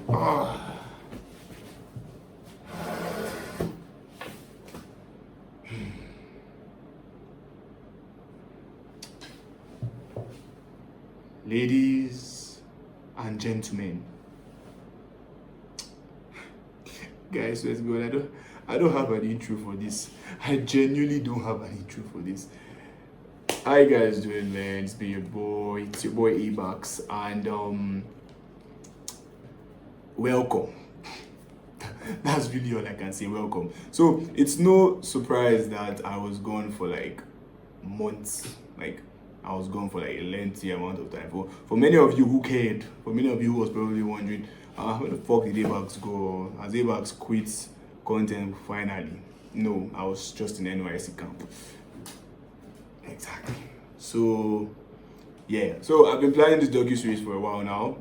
Ah. Ladies and gentlemen, guys, let's go. I don't have an intro for this. I genuinely don't have an intro for this. How you guys doing, man? It's your boy Abax, and welcome. That's really all I can say. Welcome. So it's no surprise that I was gone for like months. Like I was gone for like a lengthy amount of time. For many of you who cared, for many of you who was probably wondering, where the fuck did Abax go? Has Abax quit content finally? No, I was just in NYSC camp. Exactly. So yeah. So I've been planning this docu-series for a while now.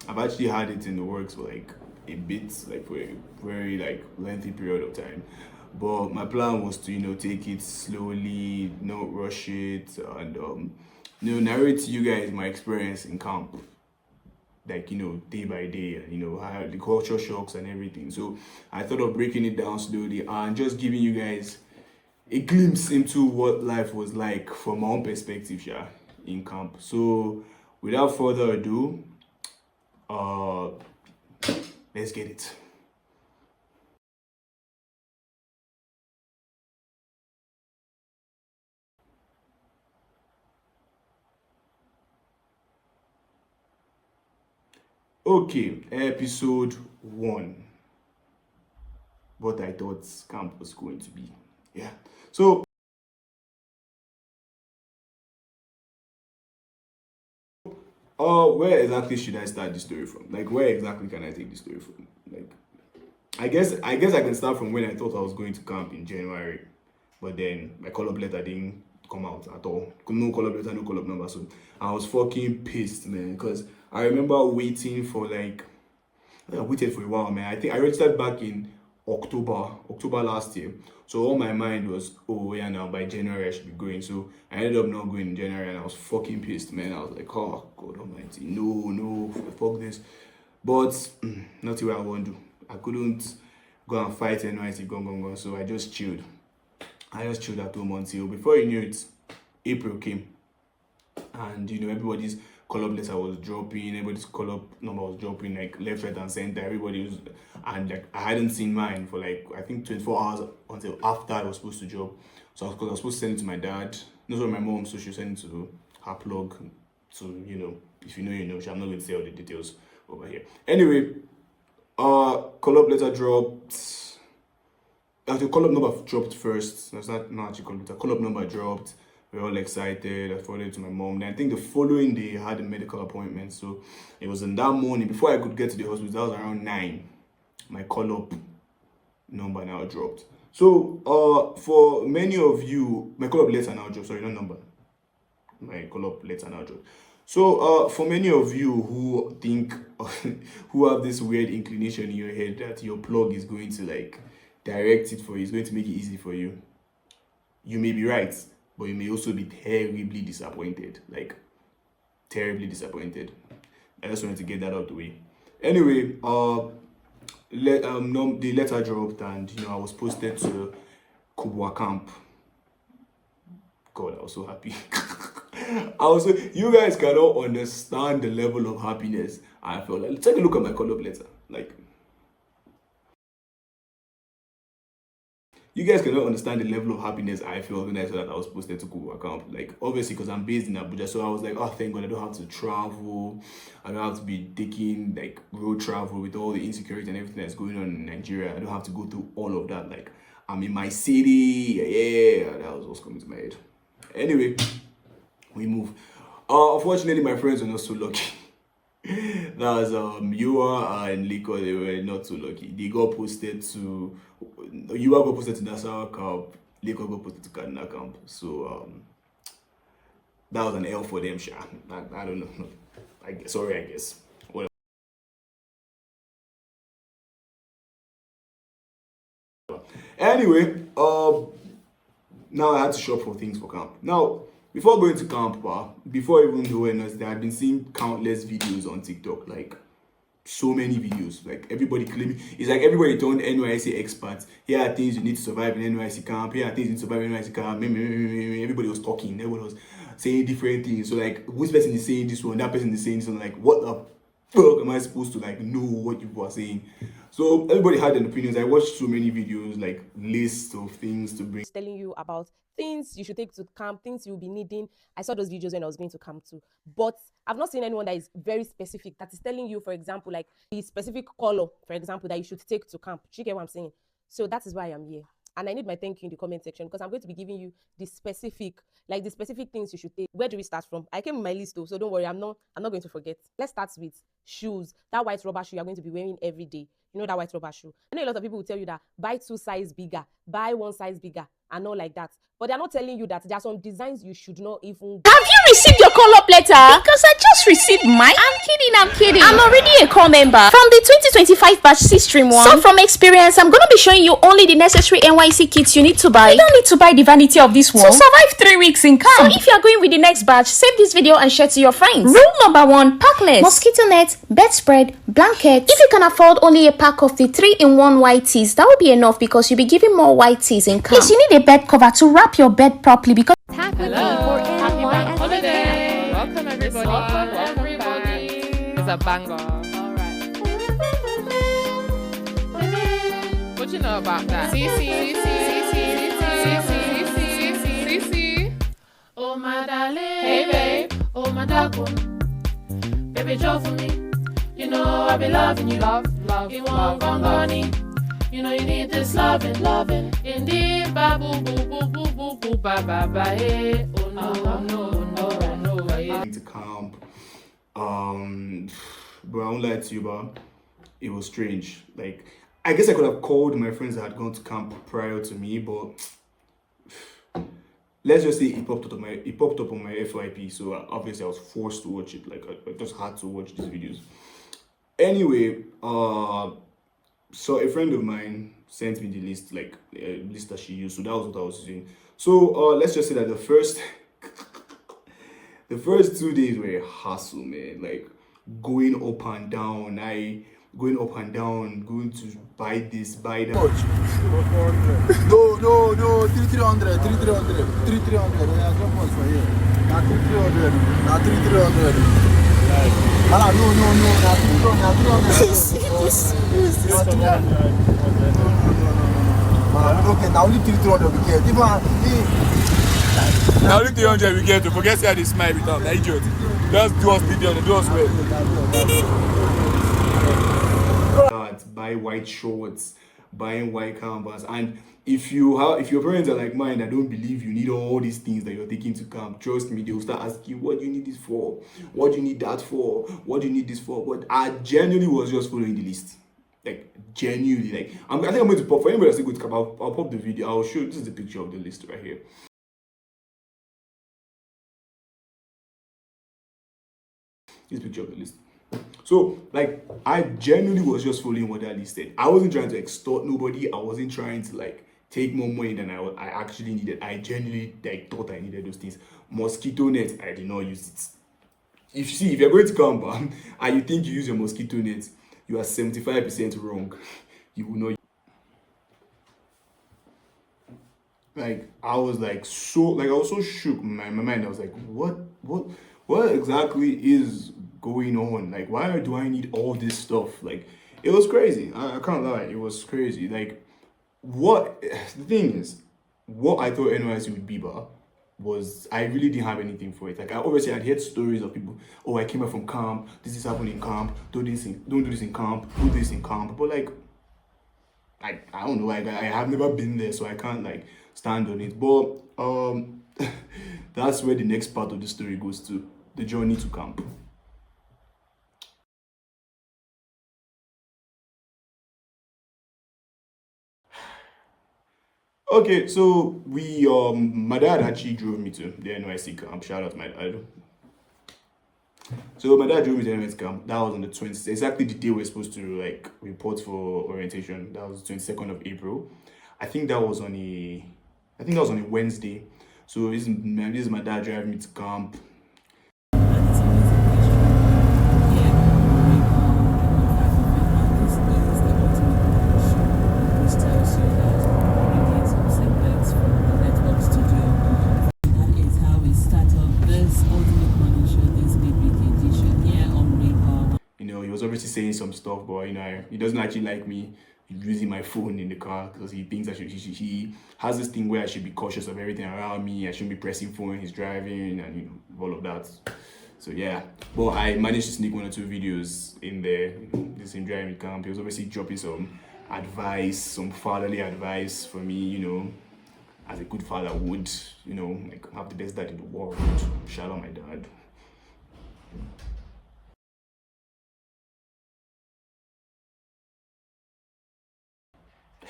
I've actually had it in the works for like a bit, like for a very like lengthy period of time. But my plan was to, take it slowly, not rush it, and narrate to you guys my experience in camp. Like, day by day, and how the culture shocks and everything. So I thought of breaking it down slowly and just giving you guys a glimpse into what life was like from my own perspective, yeah, in camp. So without further ado, let's get it. Okay, episode 1. What I thought camp was going to be. Yeah. So where exactly should I start the story from? Like, where exactly can I take the story from? Like, I guess I can start from when I thought I was going to camp in January, but then my call-up letter didn't come out at all. No call-up letter, no call-up number. So I was fucking pissed, man, because I remember waiting for like, I waited for a while, man. I think I registered back in October last year. So all my mind was, oh yeah, now by January I should be going. So I ended up not going in January, and I was fucking pissed, man. I was like, oh God Almighty, no, fuck this. But nothing what I want to do. I couldn't go and fight NYSC, gone. So I just chilled. At home until before you knew it, April came, and everybody's call-up letter was dropping, everybody's call-up number was dropping, like left, right, and center. Everybody was, and like I hadn't seen mine for like I think 24 hours until after I was supposed to drop. So I was supposed to send it to my dad, not to my mom, so she sent it to her plug. So if you know, you know. I'm not going to say all the details over here. Anyway, call-up letter dropped. The call-up number dropped first. That's not actually call-up letter. Call-up number dropped. We were all excited. I forwarded it to my mom. Then I think the following day I had a medical appointment. So it was in that morning before I could get to the hospital. That was around 9. My call-up number now dropped. So for many of you, my call-up letter now dropped. Sorry, not number. My call-up letter now dropped. So for many of you who think who have this weird inclination in your head that your plug is going to like direct it for you, it's going to make it easy for you, you may be right, but you may also be terribly disappointed. Like terribly disappointed. I just wanted to get that out of the way. Anyway, the letter dropped, and I was posted to Kubwa camp. God, I was so happy. You guys cannot understand the level of happiness I felt. Like, take a look at my call-up letter. Like, you guys cannot understand the level of happiness I felt when I saw that I was posted to Kubwa camp. Like, obviously, because I'm based in Abuja, so I was like, oh, thank God, I don't have to travel. I don't have to be taking like road travel with all the insecurity and everything that's going on in Nigeria. I don't have to go through all of that. Like, I'm in my city. Yeah, that was what's coming to my head. Anyway, we move. Unfortunately, my friends were not so lucky. That was Yua and Liko. They were not so lucky. They got posted to Yua got posted to Nassau camp. Liko got posted to Kaduna camp. So that was an L for them. Sha. I don't know. I guess. Whatever. Anyway, now I had to shop for things for camp. Now, before going to camp, before even the awareness, I had been seeing countless videos on TikTok, like so many videos. Like everybody claiming, it's like everybody turned NYSC experts. Here are things you need to survive in NYSC camp. Here are things you need to survive in NYSC camp. Everybody was talking. Everybody was saying different things. So like, which person is saying this one? That person is saying this one. Like, what the fuck am I supposed to like know what you are saying? So everybody had an opinions. I watched so many videos, like lists of things to bring. Telling you about things you should take to camp, things you'll be needing. I saw those videos when I was going to camp too. But I've not seen anyone that is very specific, that is telling you, for example, like the specific color, for example, that you should take to camp. Do you get what I'm saying? So that is why I'm here. And I need my thank you in the comment section, because I'm going to be giving you the specific things you should take. Where do we start from? I came with my list though, so don't worry, I'm not going to forget. Let's start with shoes. That white rubber shoe you're going to be wearing every day. You know that white rubber shoe. I know a lot of people will tell you that buy 2 size bigger, buy 1 size bigger, and all like that. But they're not telling you that there are some designs you should not even. Have you received your call-up letter? Because I just received mine. I'm kidding. I'm already a core member from the 2025 batch C stream 1. So from experience, I'm gonna be showing you only the necessary NYC kits you need to buy. You don't need to buy the vanity of this world to survive 3 weeks in camp. So if you're going with the next batch, save this video and share to your friends. Rule number 1, pack less. Mosquito net, bedspread, blanket. If you can afford only a pack of the 3-in-1 white tees, that will be enough, because you'll be giving more white tees in camp. Please, you need a bed cover to wrap your bed properly, because Hello, happy bank holiday. Welcome everybody. Welcome everybody. It's a banger. All right. What you know about that? CC. Oh my darling. Hey babe. Oh my darling. Baby, draw for me. You know I be loving you. Love. You want gongoni. You know you need this loving. Indeed, ba boo boo boo boo boo boo ba ba ba hey. Oh no, yeah. To camp, but I won't lie to you, but it was strange. Like, I guess I could have called my friends that had gone to camp prior to me, but let's just say it popped up on my FYP, so obviously I was forced to watch it. Like, I just had to watch these videos. Anyway, so a friend of mine sent me the list, like a list that she used. So that was what I was using. So let's just say that the first 2 days were a hassle, man. Like going up and down, going to buy this, buy that. No, 300. 300. Not 300. Not 300. Okay, now only 300 we get. Now only 300 we get to forget how they smile with us, that idiot. Just do us 300, do us well. Buy white shorts, buying white canvas, and if your parents are like mine, I don't believe you need all these things that you're taking to camp. Trust me, they'll start asking you, what do you need this for? What do you need that for? What do you need this for? But I genuinely was just following the list. Like, genuinely. Like, I think I'm going to pop, for anybody that's going to camp, I'll pop the video. I'll show, this is the picture of the list right here. This picture of the list. So, like, I genuinely was just following what that list said. I wasn't trying to extort nobody. I wasn't trying to, like, take more money than I actually needed. I genuinely, like, thought I needed those things. Mosquito net, I did not use it. If you're going to camp and you think you use your mosquito net, you are 75% wrong. You will not. Like, I was so shook in my mind. I was like, what exactly is going on? Like, why do I need all this stuff? Like, it was crazy. I can't lie, it was crazy. Like, the thing is, what I thought NYSC would be, was I really didn't have anything for it. Like, I obviously had heard stories of people, oh, I came back from camp, this is happening in camp, don't do this in camp, do this in camp. But like, I don't know, like, I have never been there, so I can't like stand on it. But that's where the next part of the story goes to, the journey to camp. Okay, so my dad actually drove me to the NYSC camp. Shout out to my dad. So my dad drove me to the NYSC camp. That was on the 20th, exactly the day we're supposed to like report for orientation. That was the 22nd of April. I think that was on a Wednesday. So this is my dad driving me to camp. was obviously saying some stuff, but you know, he doesn't actually like me using my phone in the car because he thinks he has this thing where I should be cautious of everything around me. I shouldn't be pressing phone when he's driving and, you know, all of that. So yeah, but I managed to sneak 1 or 2 videos in there. This in driving camp. He was obviously dropping some advice, some fatherly advice for me, you know, as a good father would, you know, like have the best dad in the world. Shout out my dad.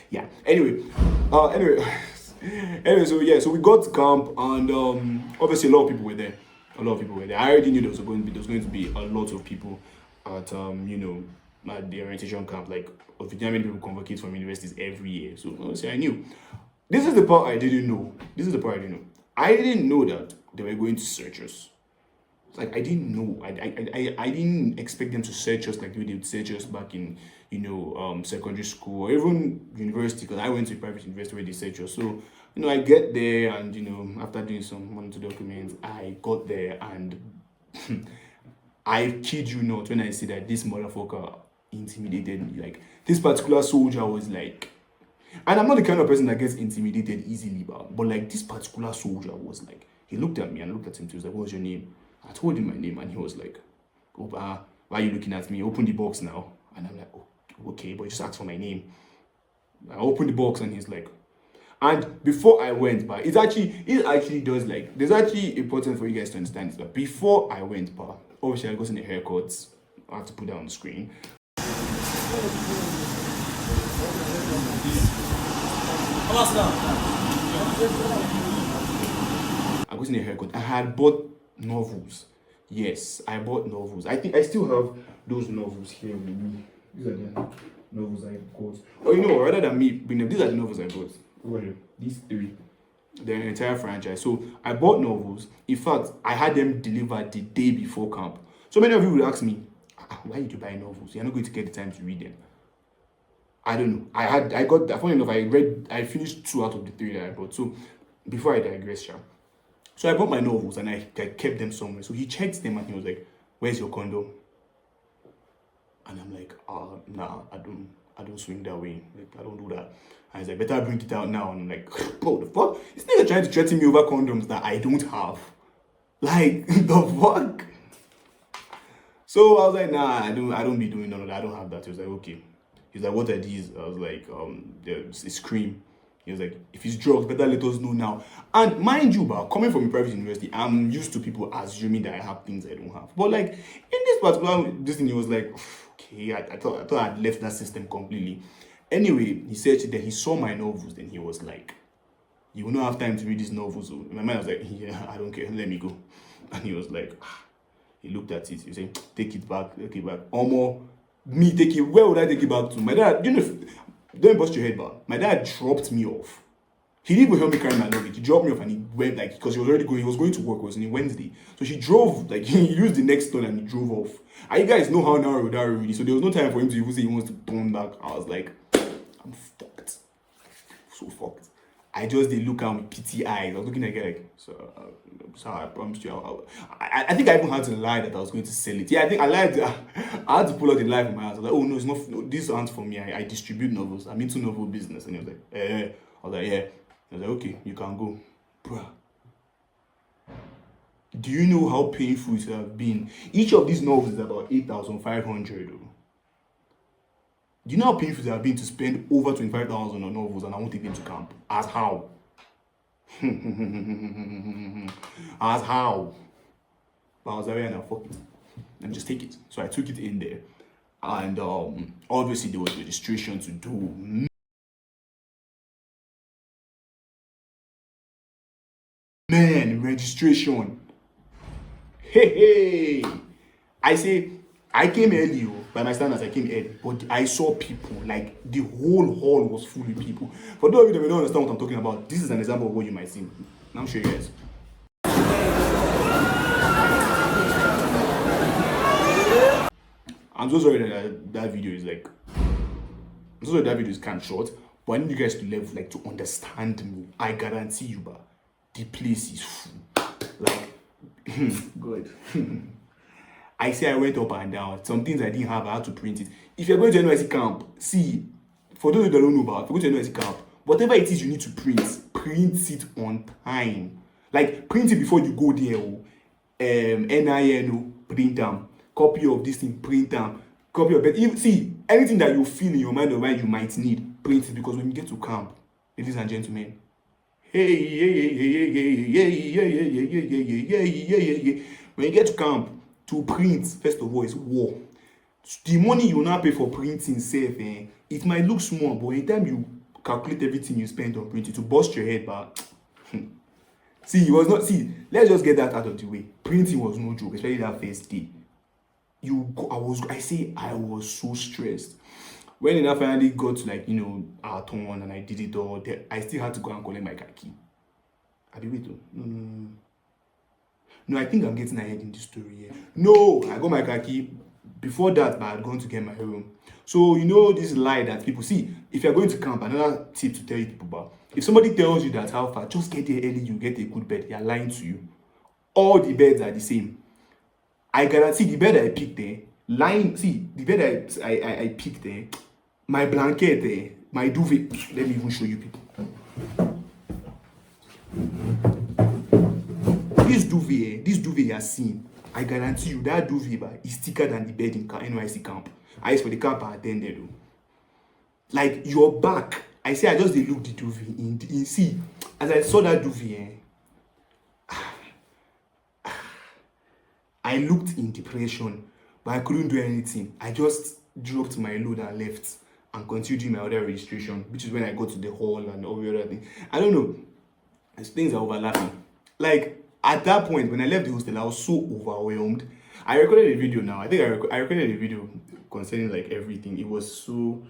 Yeah. Anyway, so yeah, so we got to camp, and obviously a lot of people were there. A lot of people were there. I already knew there was going to be a lot of people at you know, at the orientation camp. Like, of how many people convocate from universities every year. So obviously I knew. This is the part I didn't know. I didn't know that they were going to search us. Like, I didn't know. I didn't expect them to search us like they would search us back in, you know, secondary school or even university, because I went to a private university where they search us. So, you know, I get there and, you know, after doing some 1 or 2 documents, I got there and I kid you not when I say that this motherfucker intimidated me. Like, this particular soldier was like, and I'm not the kind of person that gets intimidated easily, but like, this particular soldier was like, he looked at me and looked at him too. He was like, "What's your name?" I told him my name and he was like, "Oh, why are you looking at me? Open the box now." And I'm like, "Oh, okay, but just ask for my name." I opened the box and he's like, and before I went, but it actually does, like, there's actually important for you guys to understand this, but before I went, but obviously I got in the haircuts. I have to put that on the screen. I was in a haircut. I had bought novels. Yes, I bought novels. I think I still have those novels here with me. These are the novels I got. Oh, you know, rather than me bring them, these are the novels I got. Over here. These 3. The entire franchise. So I bought novels. In fact, I had them delivered the day before camp. So many of you would ask me, why did you buy novels? You're not going to get the time to read them. I don't know. Funny enough, I finished 2 out of the 3 that I bought. So before I digress, so I bought my novels and I kept them somewhere. So he checked them and he was like, "Where's your condom?" And I'm like, nah, I don't swing that way. Like, I don't do that. And he's like, "Better bring it out now." And I'm like, "Bro, the fuck? This nigga trying to threaten me over condoms that I don't have. Like, the fuck?" So I was like, "Nah, I don't be doing none of that. I don't have that." He was like, "Okay." He's like, "What are these?" I was like, it's cream." He was like, "If it's drugs, better let us know now." And mind you, but coming from a private university, I'm used to people assuming that I have things I don't have. But like, in this particular thing, he was like, "Okay, I thought I'd left that system completely." Anyway, he said that he saw my novels, then he was like, "You will not have time to read these novels." In my mind, I was like, "Yeah, I don't care, let me go." And he was like, he looked at it, he was saying, take it back. Me take it, where would I take it back to? My dad, you know, don't bust your head, but my dad dropped me off. He didn't even help me carry my luggage. He dropped me off and he went, like, because he was going to work, it was on a Wednesday. So he drove, like, he used the next turn and he drove off. And you guys know how narrow that road is, so there was no time for him to even say he wants to turn back. I was like, I'm fucked. So fucked. I just did look at him with pity eyes. I was looking at him like, "So I promised you." I think I even had to lie that I was going to sell it. Yeah, I think I lied. I had to pull out the lie from my house. I was like, "Oh no, it's not. No, these aren't for me. I distribute novels. I'm into novel business." And he was like, "Eh." I was like, "Yeah." I was like, "Okay, you can go." Bruh. Do you know how painful it would have been? Each of these novels is about 8,500. Do you know how painful it would have been to spend over 25,000 on novels and I won't take them to camp? As how? As how? But I was like, "Yeah, fuck it. Let me just take it." So I took it in there. And obviously there was registration to do. Man, registration. Hey. I came early, by my standards, I came early, but I saw people, like, the whole hall was full with people. For those of you that may not understand what I'm talking about, this is an example of what you might see. Now I'll show you guys. I'm so sorry that video is like, I'm so sorry that video is kind of short, but I need you guys to like to understand me. I guarantee you, but the place is full. Like, good. I say I went up and down. Some things I didn't have, I had to print it. If you're going to NYSC camp, see, for those who don't know about, if you're going to NYSC camp, whatever it is you need to print it on time. Like, print it before you go there. NIN, print them. Copy of this thing, print them. Copy of it. See, anything that you feel in your mind or mind you might need, print it, because when you get to camp, ladies and gentlemen, when you get to camp, to print, first of all, is war. The money you now pay for printing safe, it might look small, but anytime you calculate everything you spend on printing to bust your head, but see, it was not. See, let's just get that out of the way. Printing was no joke, especially that first day. I was so stressed. When I finally got to our turn and I did it all, I still had to go and collect my car key. No, I think I'm getting ahead in this story here. No, I got my car key. Before that, I had gone to get my room. So, this lie that people see, if you're going to camp, another tip to tell you people about, if somebody tells you that how far, just get there early, you get a good bed, they're lying to you. All the beds are the same. I guarantee the bed I picked there, the bed I picked there, my blanket there, my duvet, let me even show you people. This duvet you are seeing, I guarantee you that duvet is thicker than the bed in NYSC camp. I used for the camp I attended though. Like your back, I just look the duvet see, as I saw that duvet, I looked in depression, but I couldn't do anything. I just dropped my load and left and continued doing my other registration, which is when I got to the hall and all the other things. I don't know. These things are overlapping. Like, at that point, when I left the hostel, I was so overwhelmed. I recorded a video now. I think I recorded a video concerning everything. It was so...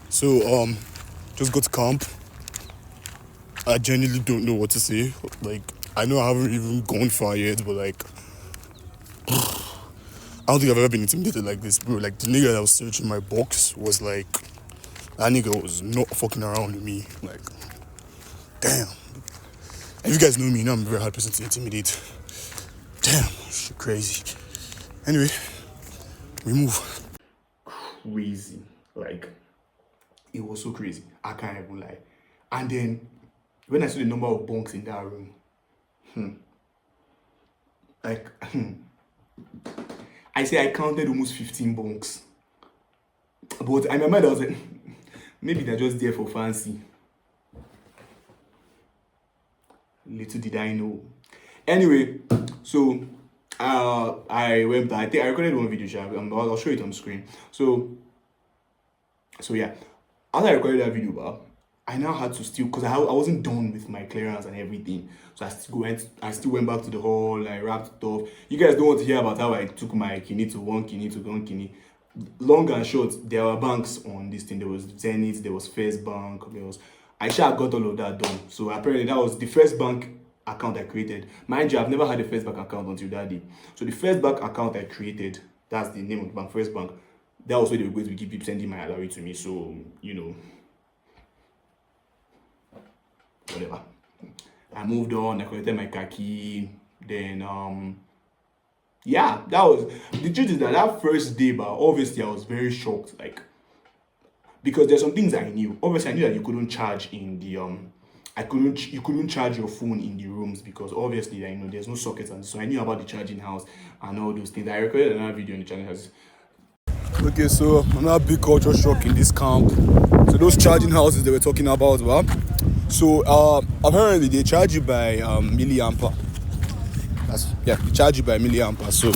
So, just got to camp. I genuinely don't know what to say. I know I haven't even gone far yet, but I don't think I've ever been intimidated like this, bro. The nigga that was searching my box was that nigga was not fucking around with me. Damn. If you guys know me, you know I'm a very hard person to intimidate. Damn, shit crazy. Anyway, we move. Crazy. It was so crazy. I can't even lie. And then, when I saw the number of bunks in that room, I counted almost 15 bunks. But in my mind, I was like, maybe they're just there for fancy. Little did I know. Anyway, so I went back. I think I recorded one video, I'll show it on screen. So yeah, after I recorded that video, I now had to still, because I wasn't done with my clearance and everything. So I still went back to the hall, I wrapped it up. You guys don't want to hear about how I took my kidney to one kidney. Long and short, there were banks on this thing. There was Zenith, there was First Bank, I got all of that done. So apparently that was the first bank account I created. Mind you, I've never had a First Bank account until that day. So the First Bank account I created, that's the name of the bank, First Bank. That was where they were going to keep sending my salary to me. So, whatever. I moved on, I collected my car key. Then, yeah, that was, the truth is that first day, but obviously I was very shocked. Because there's some things I knew. Obviously, I knew that you couldn't charge in the you couldn't charge your phone in the rooms because obviously there's no sockets, and so I knew about the charging house and all those things. I recorded another video on the channel. Okay, so another big culture shock in this camp. So those charging houses they were talking about, well, so apparently they charge you by milliampere. They charge you by milliampere. So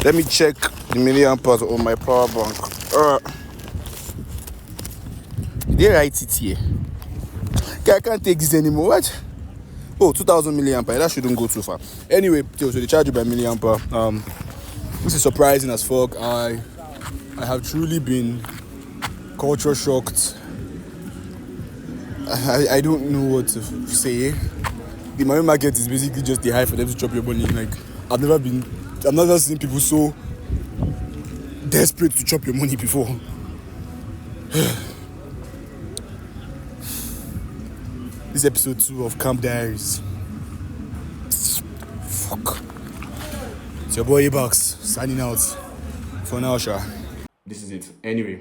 let me check the milliamperes on my power bank. They write it here. Okay, I can't take this anymore. What? Oh, 2000 milliampere. That shouldn't go too far. Anyway, so they charge you by milliampere. This is surprising as fuck. I have truly been culture shocked. I don't know what to say. The money market is basically just the high for them to chop your money. I've never seen people so desperate to chop your money before. This is episode 2 of Camp Diaries. Fuck. It's your boy Ebax signing out for now, Sha. This is it. Anyway,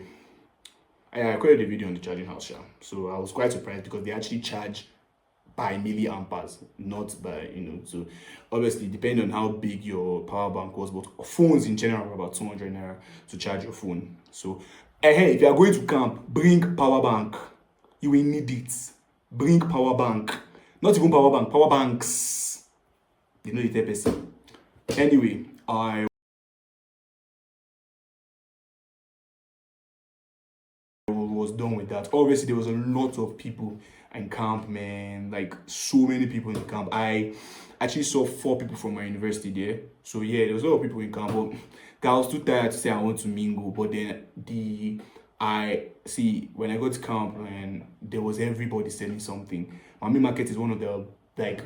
I recorded a video on the charging house, Sha. So I was quite surprised because they actually charge by milliamperes, not by, so obviously depending on how big your power bank was, but phones in general are about 200 naira to charge your phone. So if you are going to camp, bring power bank. You will need it. Bring power bank. Not even power bank, power banks. You know the type of person. Anyway, I was done with that. Obviously, there was a lot of people in camp, man. Like, so many people in the camp. I actually saw 4 people from my university there. So, yeah, there was a lot of people in camp. But I was too tired to say I want to mingle. But then when I got to camp, and there was everybody selling something. Mami market is one of the,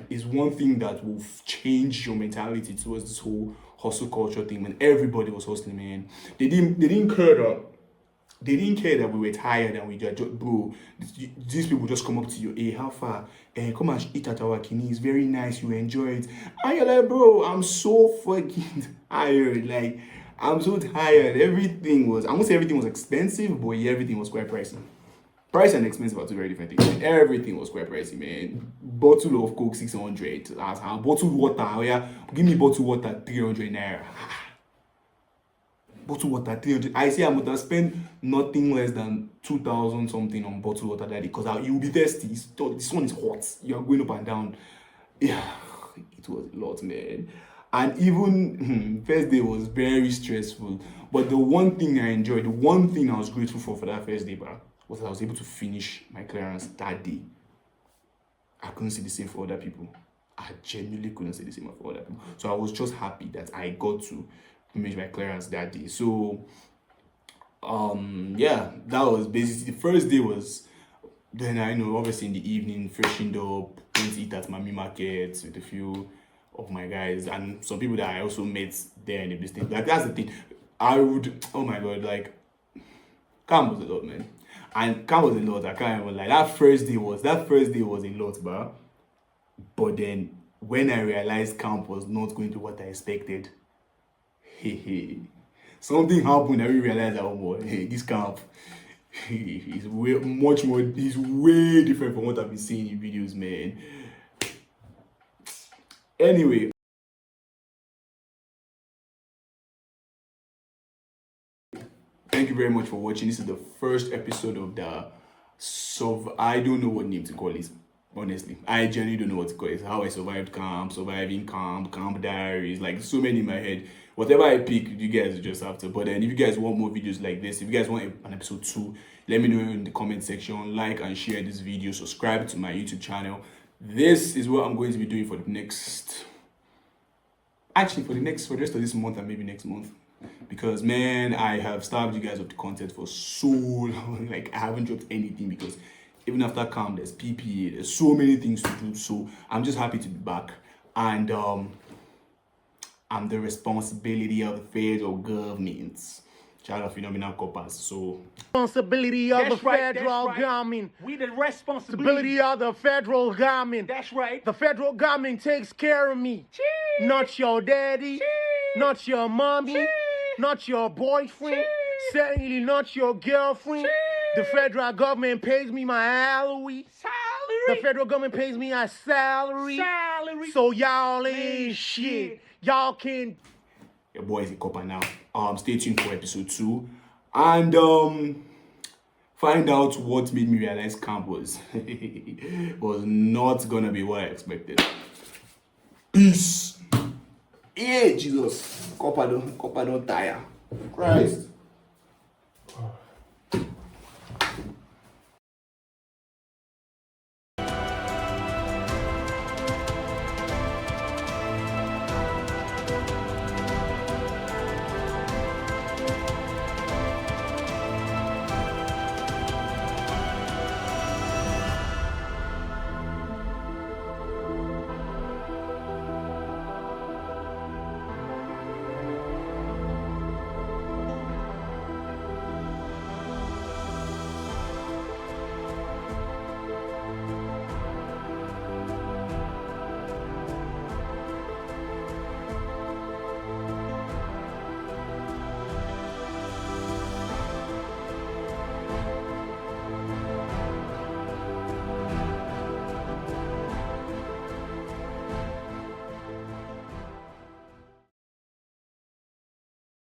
is one thing that will change your mentality towards this whole hustle culture thing. When everybody was hustling, man. They didn't care that we were tired and we just, bro, these people just come up to you, hey, how far? Come and eat at our kini, it's very nice, you enjoy it. And you're like, bro, I'm so fucking tired, like, I'm so tired. I won't say everything was expensive, but yeah, everything was quite pricey. Price and expensive are two very different things. Everything was quite pricey, man. Bottle of Coke, 600. Bottled water, oh yeah, give me bottled water, 300 naira. Bottled water 300. I say I'm gonna spend nothing less than 2,000 something on bottled water that day because you'll be thirsty. This one is hot. You're going up and down. Yeah, it was a lot, man. And even first day was very stressful. But the one thing I enjoyed, the one thing I was grateful for that first day, bro, was that I was able to finish my clearance that day. I couldn't see the same for other people. I genuinely couldn't see the same for other people. So I was just happy that I got to finish my clearance that day. So yeah, that was basically the first day. Was then I know obviously in the evening, freshened up, went to eat at Mami Market with a few of my guys and some people that I also met there in the business. Like, that's the thing. I would, oh my god, like, camp was a lot, man. And camp was a lot. I can't even lie. That first day was a lot, bro. But then when I realized camp was not going to what I expected, something happened. I really realized that, oh boy, this camp is way different from what I've been seeing in videos, man. Anyway, thank you very much for watching. This is the first episode of the I don't know what name to call it. Honestly, I genuinely don't know what to call it. How I survived camp, surviving camp diaries, like so many in my head. Whatever I pick, you guys just have to. But then if you guys want more videos like this, if you guys want an episode 2, let me know in the comment section. Like and share this video. Subscribe to my YouTube channel. This is what I'm going to be doing for the next... Actually, for the rest of this month and maybe next month. Because, man, I have starved you guys of the content for so long. Like, I haven't dropped anything because even after camp, there's PPA, there's so many things to do. So I'm just happy to be back. And I'm the responsibility of the federal government. Child of phenomenal coppers. So responsibility of the federal government. We the responsibility of the federal government. That's right. The federal government takes care of me. Cheers. Not your daddy. Cheers. Not your mommy. Cheers. Not your boyfriend. Cheers. Certainly not your girlfriend. Cheers. The federal government pays me my salary. The federal government pays me a salary. So y'all ain't shit. Y'all can... Your boy is a copper now. Stay tuned for episode 2. And find out what made me realize camp was not gonna be what I expected. Peace. Yeah, Jesus. Copper don't tire. Christ.